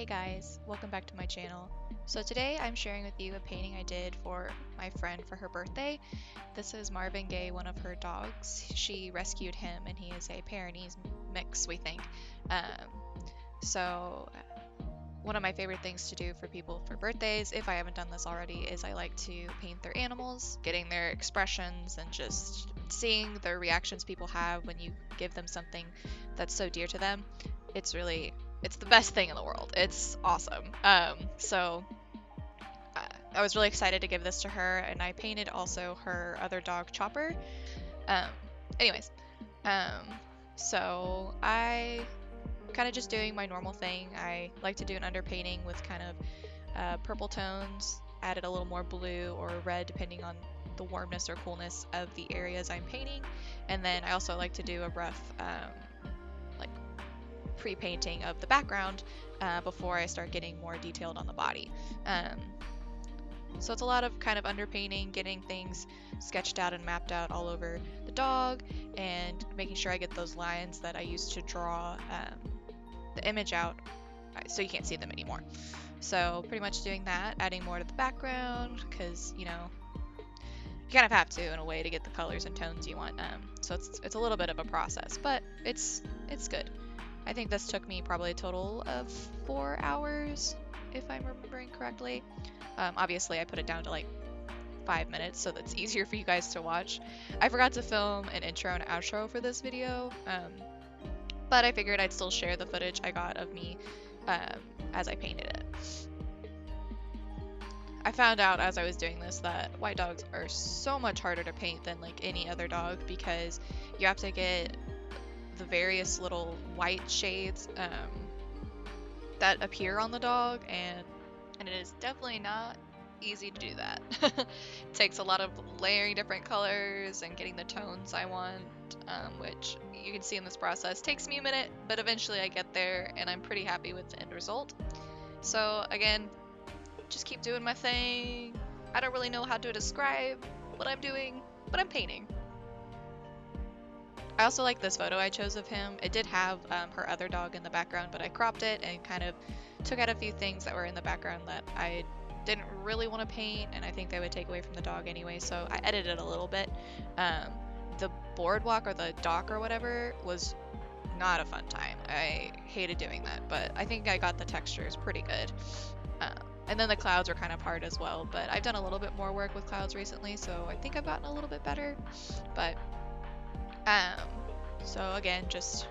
Hey guys, welcome back to my channel. So today I'm sharing with you a painting I did for my friend for her birthday. This is Marvin Gaye, one of her dogs. She rescued him and he is a Pyrenees mix, we think. So one of my favorite things to do for people for birthdays, if I haven't done this already, is I like to paint their animals, getting their expressions and just seeing the reactions people have when you give them something that's so dear to them. It's the best thing in the world. It's awesome. I was really excited to give this to her, and I painted also her other dog, Chopper. Um, anyways, um, so I kind of just doing my normal thing. I like to do an underpainting with kind of purple tones, added a little more blue or red depending on the warmness or coolness of the areas I'm painting. And then I also like to do a rough like pre-painting of the background before I start getting more detailed on the body. So it's a lot of kind of underpainting, getting things sketched out and mapped out all over the dog, and making sure I get those lines that I used to draw the image out so you can't see them anymore. So pretty much doing that, adding more to the background, because you kind of have to in a way to get the colors and tones you want. So it's a little bit of a process, but it's good. I think this took me probably a total of 4 hours, if I'm remembering correctly. Obviously, I put it down to like 5 minutes so that's easier for you guys to watch. I forgot to film an intro and outro for this video, but I figured I'd still share the footage I got of me as I painted it. I found out as I was doing this that white dogs are so much harder to paint than like any other dog, because you have to get the various little white shades that appear on the dog, and it is definitely not easy to do that. It takes a lot of layering different colors and getting the tones I want, which you can see in this process takes me a minute, but eventually I get there and I'm pretty happy with the end result. So again, just keep doing my thing. I don't really know how to describe what I'm doing, but I'm painting. I also like this photo I chose of him. It did have her other dog in the background, but I cropped it and kind of took out a few things that were in the background that I didn't really want to paint, and I think they would take away from the dog anyway, so I edited a little bit. The boardwalk or the dock or whatever was not a fun time. I hated doing that, but I think I got the textures pretty good. And then the clouds were kind of hard as well, but I've done a little bit more work with clouds recently, so I think I've gotten a little bit better. But so again, just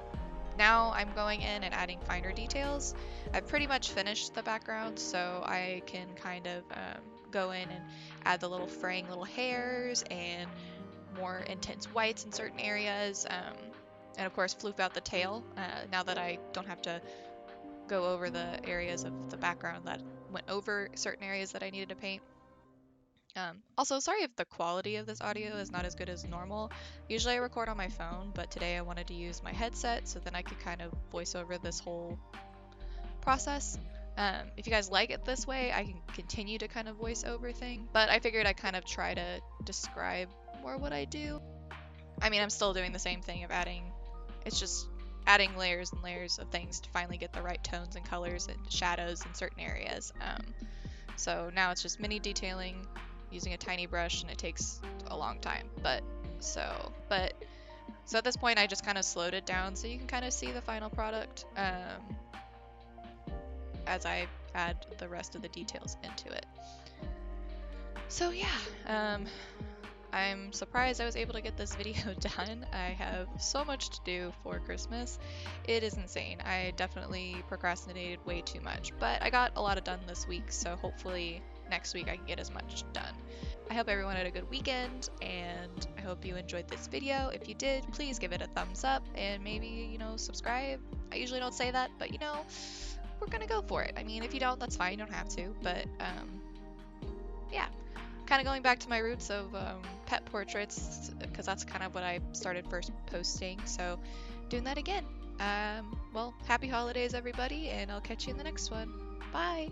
now I'm going in and adding finer details. I've pretty much finished the background, so I can kind of go in and add the little fraying little hairs and more intense whites in certain areas, and of course floof out the tail now that I don't have to go over the areas of the background that went over certain areas that I needed to paint. Also, sorry if the quality of this audio is not as good as normal. Usually I record on my phone, but today I wanted to use my headset so then I could kind of voice over this whole process. If you guys like it this way, I can continue to kind of voice over things, but I figured I'd kind of try to describe more what I do. I mean, I'm still doing the same thing of it's just adding layers and layers of things to finally get the right tones and colors and shadows in certain areas. So now it's just mini detailing using a tiny brush, and it takes a long time. So at this point I just kind of slowed it down so you can kind of see the final product as I add the rest of the details into it. So yeah, I'm surprised I was able to get this video done. I have so much to do for Christmas. It is insane. I definitely procrastinated way too much, but I got a lot done this week, so hopefully next week I can get as much done. I hope everyone had a good weekend, and I hope you enjoyed this video. If you did, please give it a thumbs up and maybe, subscribe. I usually don't say that, but we're gonna go for it. I mean, if you don't, that's fine. You don't have to, but yeah. Kind of going back to my roots of pet portraits, because that's kind of what I started first posting, so doing that again. Well, happy holidays everybody, and I'll catch you in the next one. Bye!